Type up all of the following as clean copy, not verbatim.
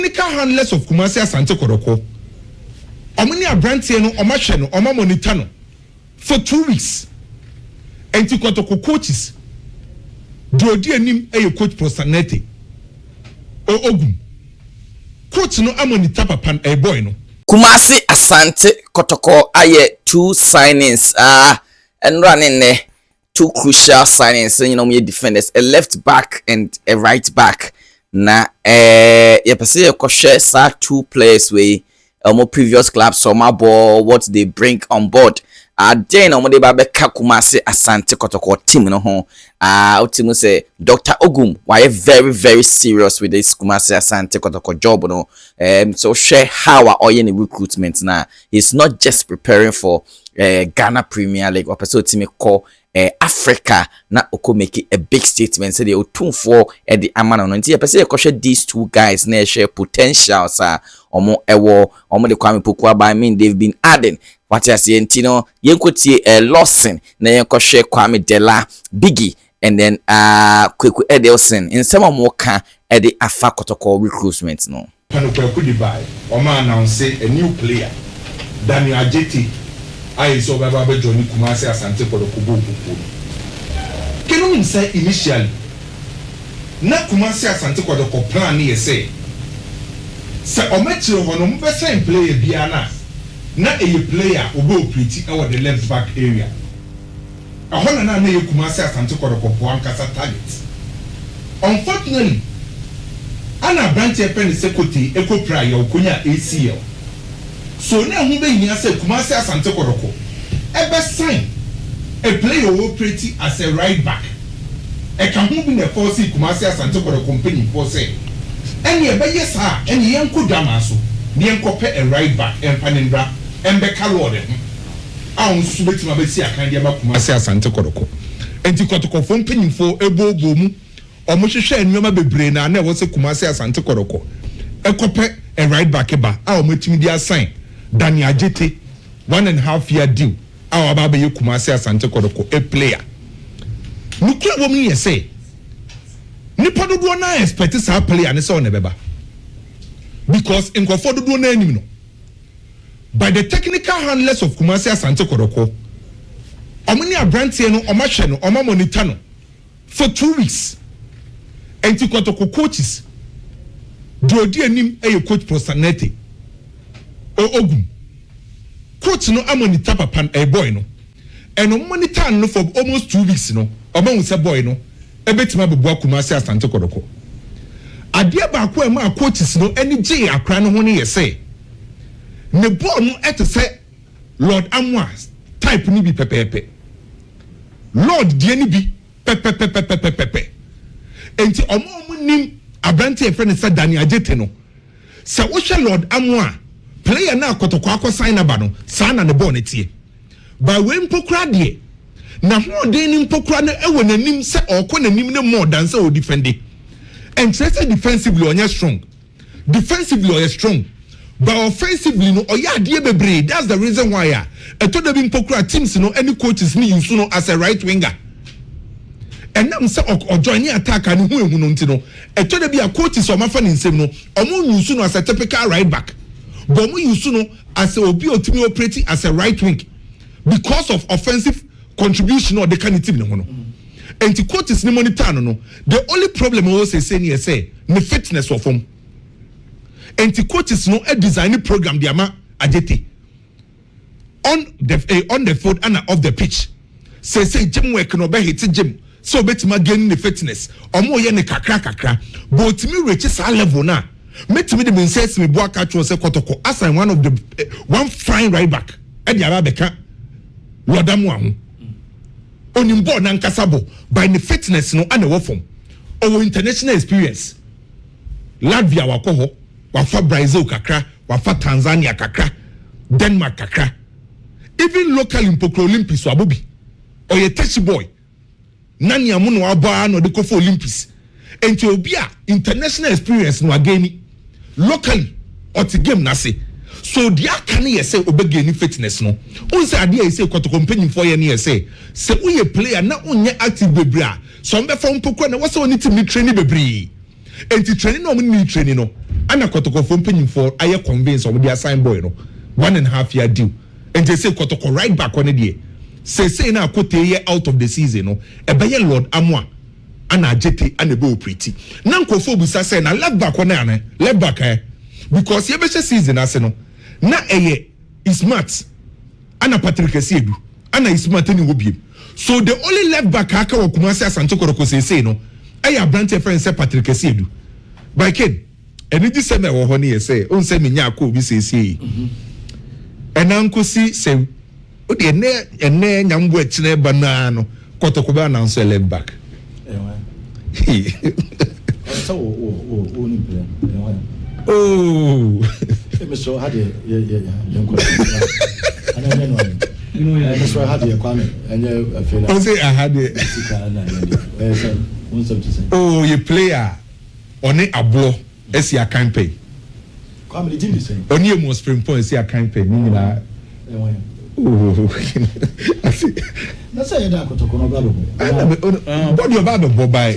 technical handlers of Kumasi Asante Kotoko. Omani abrantie no omahwe no omamonitor no for 2 weeks. Enti Kotoko coaches Diodi anim coach Prosanete. Ogum. Coach no amonita papa boy no. Kumasi Asante Kotoko aye 2 signings and running there 2 crucial signings, me defenders, a left back and a right back. Na you perceive you share 2 players we more previous clubs so my ball what they bring on board. Then omo de ba be Kumasi Asante Kotoko team no ho. Team say Dr. Ogum why very very serious with this Kumasi Asante Kotoko job no. So share how are in recruitment now. He's not just preparing for Ghana Premier League or person team call Africa na oko make a big statement say they otum for the amano no nti person e share these 2 guys na share potentials omo de Kwame Poku by mean they've been adding what I say ntino yenkotie Lawson na yenkoshe Kwame Dela Biggie and then Kweku Edelson in some more can at the Afa Kotoko recruitment no Kweku Dubai Oma announce a new player Daniel Adjetey I saw Baba Johnny Kumasi Asante Kotoko. Can you say initially na Kumasi Asante Kotoko plan ni say ometro hono mbesa player biana na a player obo pretty over the left back area. A hona na ye Kumasi Asante Kotoko ankasa target. Unfortunately, ana branch pen secretary eko prayer okonya ACL. So na hu be yin say Kumasi Asante Kotoko ebe sign a player who pretty as a right back. E kan hu bi na force Kumasi Asante Kotoko company for say any ebe yes ha any yanko dama so ne yanko pe a right back empanindra embeka lord ahun su betima be si akan dia ma Kumasi Asante Kotoko enti Kotoko fo mpanyimfo ebobo mu omo hwehwe enwema bebre na na wo se Kumasi Asante Kotoko ekope a right back ba a omo timi dia sign Daniel Adjetey 1.5 year deal our baba ye Kumasi Asante Kotoko a player nukura wo mu say nipa dodo na expect sa player ne say on beba because nkofo dodo na anim no by the technical handlers of Kumasi Asante Kotoko omani abrantie no omahwe no omamonitor no for 2 weeks enti Kotoko coaches Diodi anim coach Prosanete Ogum coach no amonita papa boy no and monitor no for almost 2 weeks no omo say boy no ebetima bebo Kumasi Asante Kotoko adia ba ko ma coaches no eni je akra no ho ne yese ne ball no et say Lord Amwa type ni bi pepepe Lord die ni bi pepepe enti omo nim abranti e friend say Daniel Adjetey no se wo hwe Lord Amwa player na Kotoko akosign aba no sa na ne ball ne tie ba we mpokura de na ho de ni mpokura na ewo nanim se okọ nanim ne more than say o defend and say defensively on strong defensively on strong but offensively no oya ade bebre that's the reason why eto de bi mpokura teams no any coaches ni use no as a right winger and nam say o join attacker ni hu ehu no ntino eto de bi a coaches o mafa ni nsem no omo use no as a typical right back but omo use no as a obi otimi operating as a right wing because of offensive contribution or the kind of team no no and the coaches ni monitor no the only problem we say the fitness of them and the coaches no a design program the ama Adjetey on the field and off the pitch say gym work no be hit gym so betima gain the fitness omo ye ne kakra but me reach sa level na metimi de menses me boa catch say Kotoko as one of the one fine right back e di abeka Lodamu ahu onimbo na nkasabo by the fitness no ana wofom our international experience Latvia wakoho wafa Brazil kakra wafa Tanzania kakra Denmark kakra even local in Pokro Olympics wabobi oye touch boy nani amuno aba no de ko for Olympics enti obi a international experience no ageni locally oti game na se so dia kan ye say obegeni fitness no unse ade ye say Kotoko company for ye ne say we player na unye active bebra so mbe fa mpokwa na wose oni timi training bebri enti training no ni training no ana Kotoko for penny for aye convince of the assign boy no 1.5 year deal and they say Kotoko right back on the say na Kote year out of the season no e be Lord Amwa ana Adjetey ana be pretty na nkofo busa say na left back on na left back because ye be season ase no na is smart ana Patrick Esiedu ana is smart ni wobiem so the only left back aka wo Kumasi Asante Kotoko say no aya branch friend say Patrick Esiedu by kid eni di se me wo ho ne say on say menya akọ obi say enankosi say o de ene nyambo akire bana no Kotoko ba na so left back oh Mr. Hadi Mr. Hadi Kwame and I say I had it. Oh, you player on it abo esi a campaign. Kwame did the same. On you must spring point esi a campaign. Oh, I see. That's that Kotoko no babo. Body of babo by.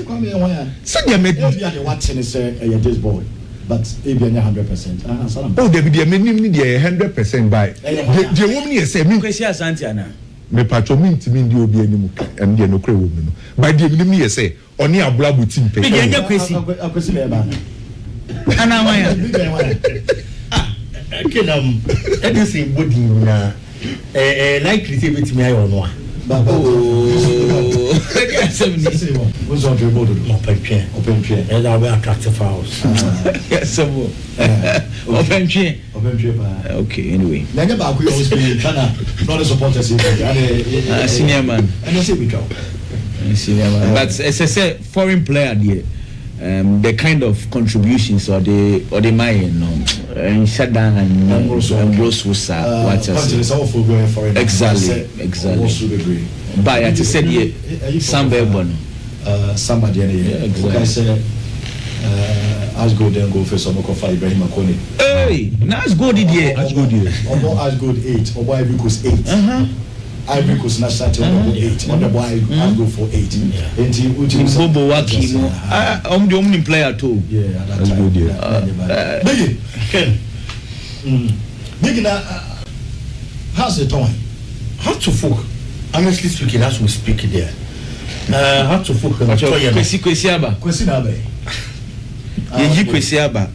So you make the watching say this boy. But if you're 100%, oh, they be the minimum 100% by the woman is saying, Kwasi Asante ana. Me patro mint mean the obi animu and the no cre woman. By the minimum you say, only a blabu team pay. Big enya Kwasi me ba. Ana waya. Anything body na likely say bit me ayo no. What's on your board? Open chair. And I will attractive house. Yes, some open chair. Okay, anyway. Never back we always be not a supporter senior man. And I say we go. Senior man. But as I said, foreign player there. The kind of contributions or the mine and shut down and gross was what exactly by I said yeah somewhere bon somebody okay say as go then go for some of Ibrahim Akoni hey nice go did here as good 8 or Ivory Coast 8 Ivory Coast national team 8 on the boy I go for 8 and Bobo Wakimo the only player too yeah that's good yeah big Ken big na how's the time How to folk honestly speaking as we speak there how to folk Kwasi aba Kwasi na be ye Kwasi aba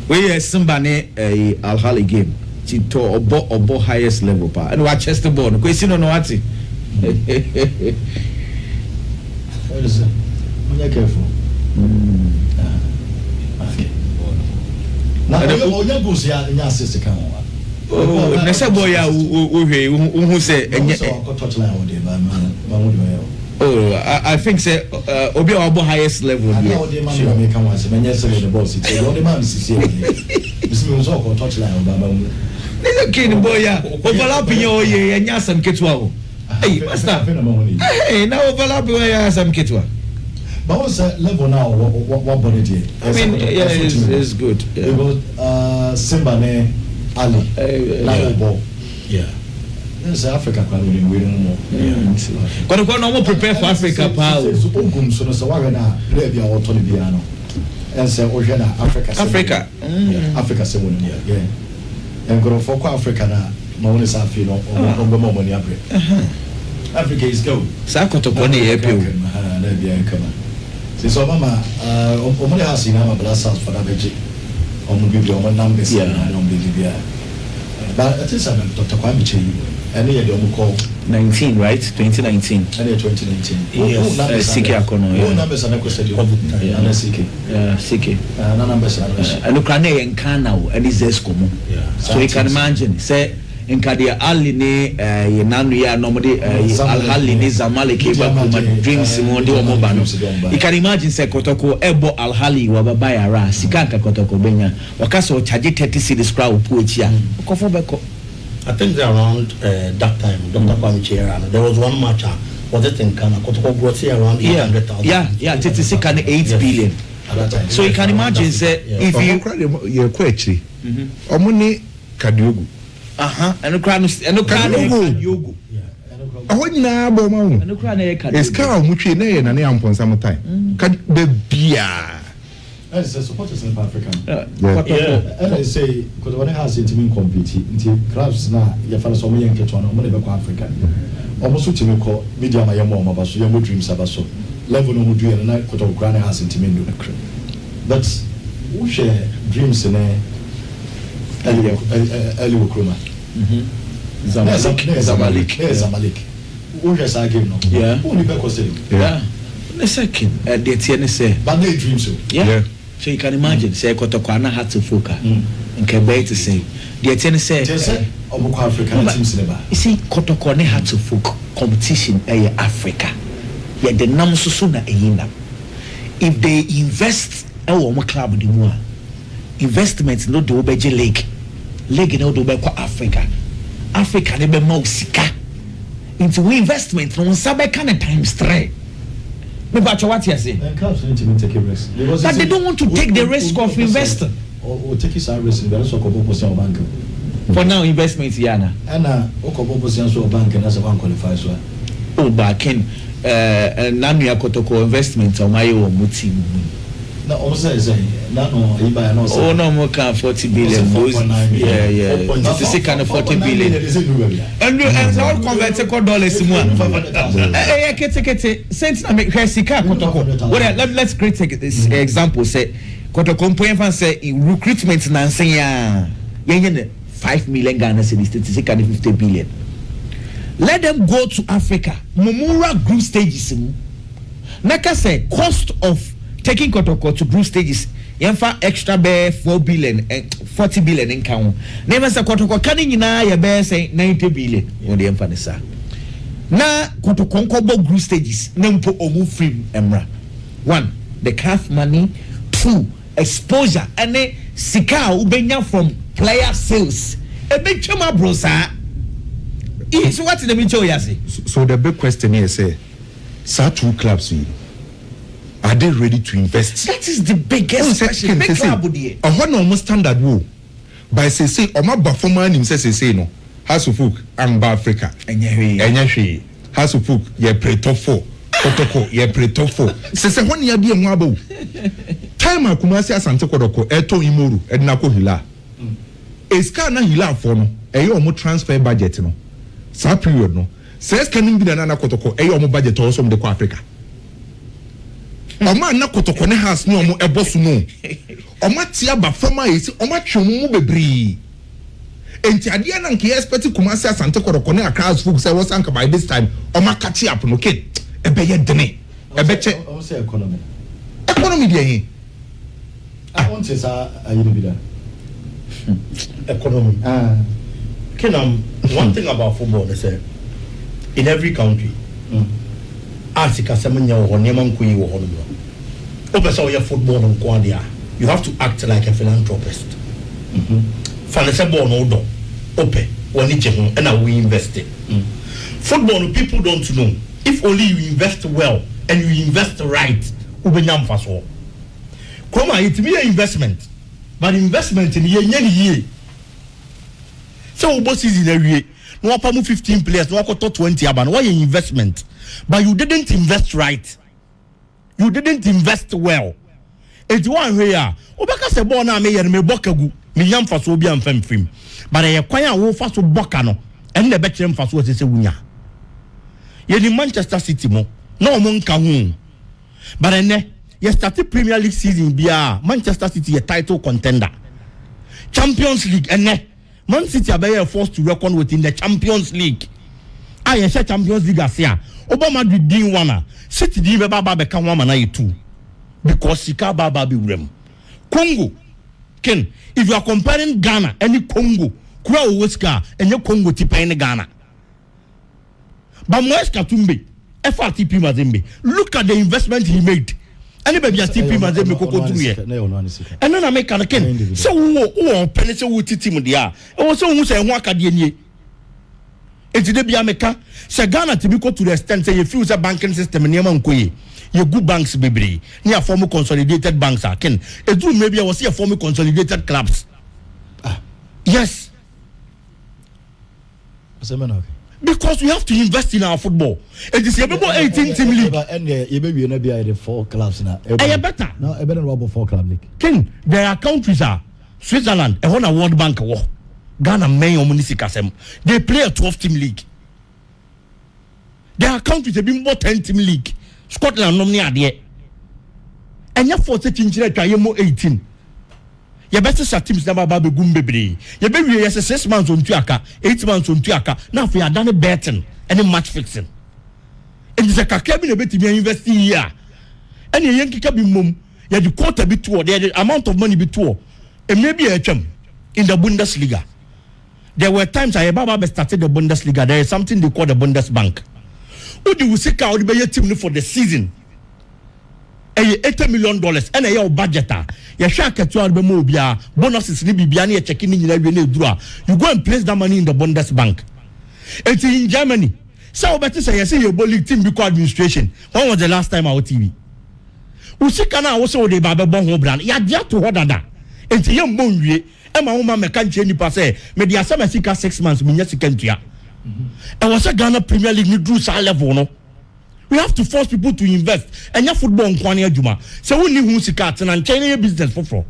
we simba ne Al Ahly game to obo highest level pa and watch Chester ball Kwasi no ati listen be careful okay na onya goes ya nya assist kan wa oh nessa boy ya who say touch line o dey ba I think say obi obo highest level there sure me kan wa say me say the boss it the man is see this me so ko touch line o ba this kid boy ya overlapping your ye nya sam ketwa o hey master hey now overlapping ya sam ketwa but what's level now what body there I mean yeah it's good because Simba ne Ali like ball yeah this Africa can we more Kotoko no more prepare for Africa pa so ogum so no so wa na play bia o to ne bia no and say o hwe na Africa Africa se won yeah and go for Africa na ma won sa fi no o go mo money abre Africa is go sa Kotoko ne ye pe o na bia kama so mama o mo ha si na ma blast out for that beji o mo bi o mo numbers na o mo bi bia but it is Dr. Kwame Cheyi and here the call 19 right 2019 and 2019 yes Siki akono yeah numbers are not question and Siki no numbers and look at in Kana and is Escomo so you can imagine say in Kadia Ali ne nanu ya normally Al Ahly ne Zamalek ba dreams mo de omo ba no you can imagine say Kotoko ebo Al Ahly wa baba ya ra sikanka Kotoko benya wakasa o charge 30 cedis crowd pu echi a okofo beko I think around that time Dr. Kwame Cheyi there was one match was it in Ghana Kotoko brought around 800,000 yeah 8 billion at that time so you can imagine say if you kwetri omuni Kadiogu and the yogo ahonyina bo ma hu and the es ka omutwe na ye na ne amponsa mo time ka be bia As a supporters in Africa. And I say, because when I has it to compete, into clubs now, your fellow some young catch on, I'm going to go Africa. Almost to me call media my young mom about so young dreams about so level no do and I could have grand has it to me. But we share dreams in a early Okroma. Zamalek. Who has I given? Yeah. Only because yeah. The second, the TN say, but they dream so. Yeah. So you can imagine, say, Kotoko had to focus. And can bear to say, the TN say, African teams in the bar. You see, Kotoko had to focus competition in Africa. Yet the numbers sooner a if they invest our club the one investment no do beje leg no do be Africa ne be ma sika into investment no sabe kind of times 3 me ba what you say clubs need to take a risk but they don't want to take the risk of investing or take his risk in the so called position bank for now investment yana and okobo position so bank and as a one qualify so oh back in Nanu Kotoko investment on my own team. No, also say no, no. Oh no, more can 40 billion. Yeah. This is kind of 40 billion. And all converted dollars more. Kete. Since I make Sika Kotoko. Well, let's create this example. Say Kotoko point say recruitment na say 5 million Ghana cedis. This is kind of 50 billion. Let them go to Africa. Mumura group stages. Naka say cost of taking Kotoko to group stages. Yemfa extra bear 4 billion and 40 billion in count. Never say Kotoko can you bear say 90 billion. On the Empanisa. Na Kotoko Kobo group stages. Nempo omu free emra. 1. The calf money. 2. Exposure. And sika ubenya from player sales. A big chama brosa. So what the mean you say? So the big question here say, sir, 2 clubs are they ready to invest? That is the biggest question. Big club there. I want almost standard wo. By say Oma Bafoman himself say no. House of Folk and Africa. Enye House of Folk ye pre top 4. Kotoko ye pre top 4. Say when you be nwabo. Time akumasi Asante Kotoko eto imoru ednako hila. Eska na hila for no. Eyo omo transfer budget no. Sa period no says can be na Kotoko omo budget also de Africa omo na Kotoko ne house no omo ebosu no omo tia ba former yesi omo twemu mu bebre enti ade na nke expect Kumasi Asante Kotoko ne across folk say was anka by this time omo catch up no kid ebe ye dene ebe che omo say economy dey here I want to say ayi bi da economy one thing about football is in every country, Africa semenya wo nema nkoyi wo hono no. Opesa wo football no kwa you have to act like a philanthropist. Fanese ball no do. Ope woni je ho and we invest it. Football people don't know. If only you invest well and you invest right, ubenya mfaso. Koma it be an investment. But investment in ye so boss is in a way no apamu 15 players no akoto 20 aban why investment but you didn't invest right, you didn't invest well. It's one here obaka se ball na me yer me bokagu me yam faso obi am fam but e kwan a wo faso boka no en na be kire faso se wunya ye ni Manchester City mo na o mo nka hu but ene ye start Premier League season bia Manchester City a title contender, Champions League ene Man City are forced to reckon within the Champions League. I say Champions League asia. Oba Madrid din wana. City di baba be kan wana na yetu. Because sika baba be rem. Congo. Ken, if you are comparing Ghana any Congo, kura oweska enye Congo tipa in Ghana. But Moeska Tumbe, FRTP Mazembe. Look at the investment he made. Anybody has TP Mazembe koko tuye. And then I make an again. So who penny so titi dia. E wo so hu say ho akade nie. Enti de bia meka say Ghana to be to the extent say you feel say banking system niam nkoye. You good banks bebre. Near form consolidated banks are ken. E do maybe I was see form consolidated clubs. Yes. Because we have to invest in our football. It is about 18 team league. And you be the 4 clubs now. Better. No, better than about 4 club league. Ken, there are countries Switzerland, a World Bank war. Ghana, May, Omunisika. They play a 12-team league. There are countries that be more 10-team league. Scotland, no near there. And you force it in Chile, more 18. You better set teams never baby gumbebre. You better be 6 months on Tuaka, 8 months on Tuaka. Now if you are done a betting and a match fixing. It is a cabin a bit to be investing here. And a Yankee cabin mum, you have the quarter bit toward the amount of money before. And maybe a chum in the Bundesliga. There were times I Baba started the Bundesliga. There is something they call the Bundesbank. Who do you see how to buy your team for the season? $80 million and a year budget. You shall catch you bonuses ni bibiani checking in you go and place that money in the Bundesbank. It's in Germany. So better say you see your bowling team because administration. When was the last time our TV? We see kana also the Baba Bongo brand. Ya dia to what that. It's young money. Emma woman me can't change passe. Me dia sama sika 6 months me nyasi kentia. And was a Ghana Premier League ni drew sa level no. We have to force people to invest. And your football on Kwani Juma. So we need who's a cat and China business for.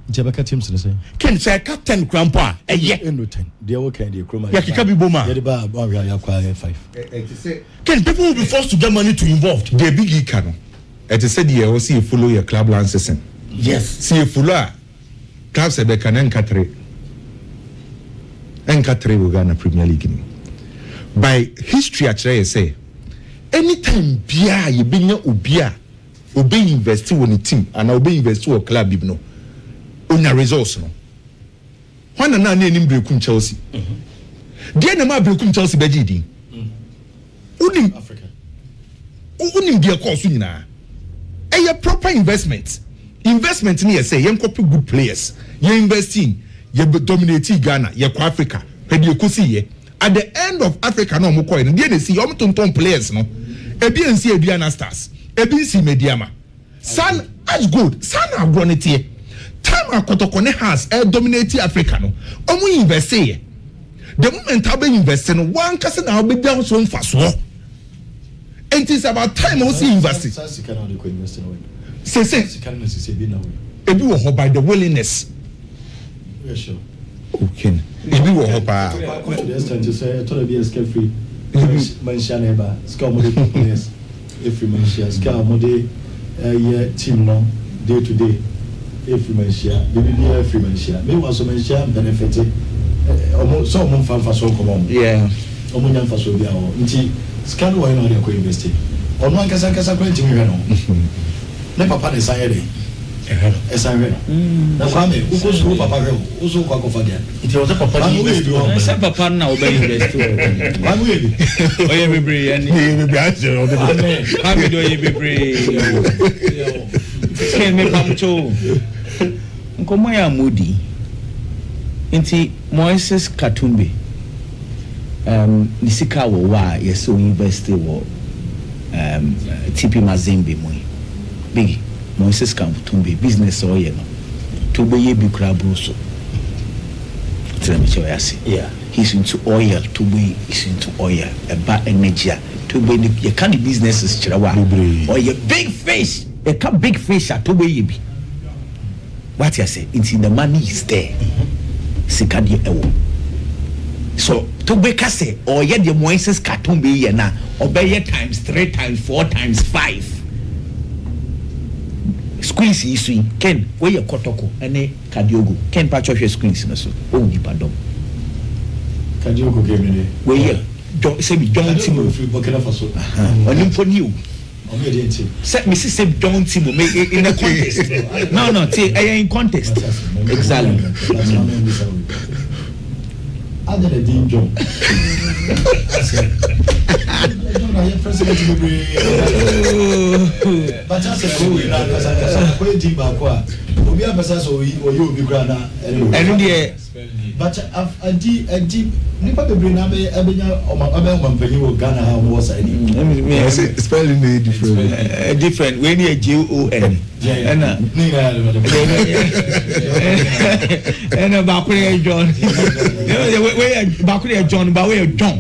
Jabaka teams the same. Can say captain grandpa. A year in 10. They all can the chroma. Yaki Boma. Yadiba 5. Can people will be forced to get money to involve? The big cano. It is said you will see you follow your club license. Yes. See you follow clubs a becan and Catray. And Catray will Ghana Premier League. By history, actually, I say. Anytime Bia you bring your Ubia, obey invest in a team and obey invest in a club, you know, on your resource. No, one and none name Brekum Chelsea. The enemy Brekum Chelsea Bejidi. Unim Africa. Unim dear course, you know, a proper investment. Investment near say, you copy good players. You invest in, you dominate Ghana, you Africa, and you could see. At the end of Africa, no more coin. The DNC, you want to players, no. A BNC, a Diana Stars, a BNC Mediama. San as good, San are grown it here. Time a Kotoko has a dominating Africa, no. We invest here. The moment I've been investing, one cousin I'll be down so fast. And it's about time also investing. Say, a do by the willingness. Yeah, sure. Okay. If you were Hopa, to say, I told you escape free. Mention ever, Scamody players. If you mention Scamody, team no day to day. If you mention, maybe if you mention, maybe also mention benefited. Almost so much fun for so common. Yeah. Omunian for so be our inti. Scandal why not you investing? On one casa going to me. Never papa decided. Esanwe. Na kwame uko school papa go uso kwa kofagia. It was a papa invest. Say papa na obey invest. Wan we bi. Oye bebre ani. bebre answer on the How we do oye bebre. Ken me pamcho. Nkomo ya mudi. Inti Moises Katumbi. Nisika wo wa yeso university wo TP Mazembe mo. Big Moses Katumbi business oye no to be ye bi kra bruso. Yeah, he's into oil. To be is into oil. About energy. To be you can't businesses chirawa. Or your big fish. You can't big fish to be ye be. What you say? It's in the money is there. Sikadi ewo. So to be kase or ye the Moses Katumbi ye na obey times 3 times 4 times 5. Squeeze issue Ken where your Kotoko and Kadiogo Ken patch of your screens in so oh ni pardon Kadiogo game in where you don't say don't Timo Burkina Faso on him for you set me say don't Timo make in a contest no in contest exactly other than Dean John but I said, oh, we are team back. We are person so you be grana. And but adi nipa bebre na be abenya omampanyi wo Ghana ha wo say me spelling is different different when you JON and bakure John we bakure John ba we John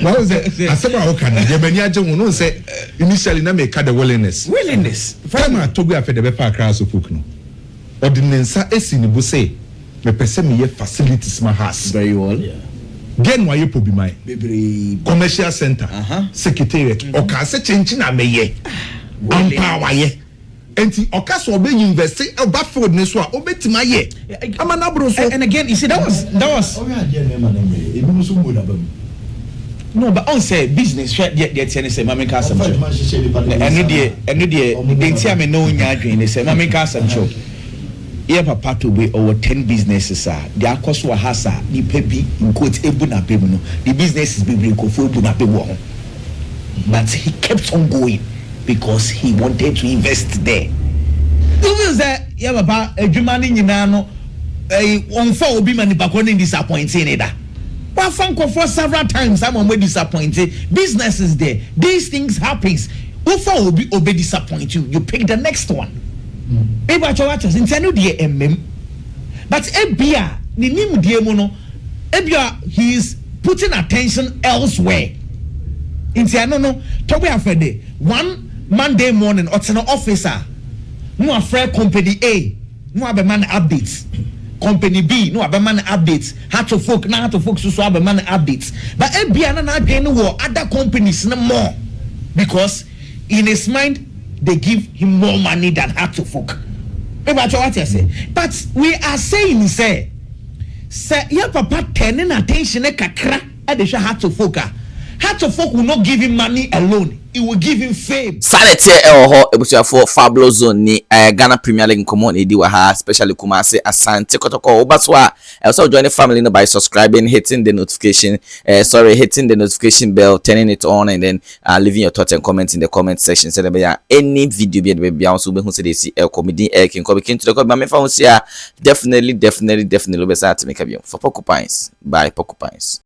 what was it asema o kan je bani aje wo no say initially na make the willingness farmer togu afa de be park house folk no ordinance esi ni bo say me pese me ye facilities my house very well then why you be my commercial center secretariat o ka se chenchi na me ye ampa ye enti oka so be invest e ba field ne so a obetima ye amana bro so and again you see that was oh yeah name na me e bi so mo da ba no but on say business share dey tell say mama ka some eno dey enti am no nya adwen say mama ka some show yeah papa to be over 10 businesses they are cost wa hasa the pebi in quote ebu na pebu no the business is bibri ko fo ebu na pebu ho but he kept on going because he wanted to invest there. You say yeah papa adwuma ni nyina no on fa obi mani bako ni disappointing either. Wa fan ko for several times I'm almost disappointed. Business is there, these things happens. Ufa obi disappoint you pick the next one. Eba chawachas intenu die emmem but ebia ni nim die mu no ebia he is putting attention elsewhere intenu no tobe afede one Monday morning otena officer no afre company A no abeman updates company B no abeman updates how to folk so abeman updates but ebia na adwen no other companies no more because in his mind they give him more money than Hatofok. What you say? But we are saying, say, your papa turning attention kakra at the Hatofok. Hatofok will not give him money alone. It will give him fame. Sanity for Fabulous Zone ni Ghana Premier League common edi wa ha especially Kumasi Asante Kotoko Obaswa also join the family by subscribing, hitting the notification bell, turning it on, and then leaving your thoughts and comments in the comment section. So there any video be also be who say they see comedy king to the comment definitely be to make a view for Porcupines by Porcupines.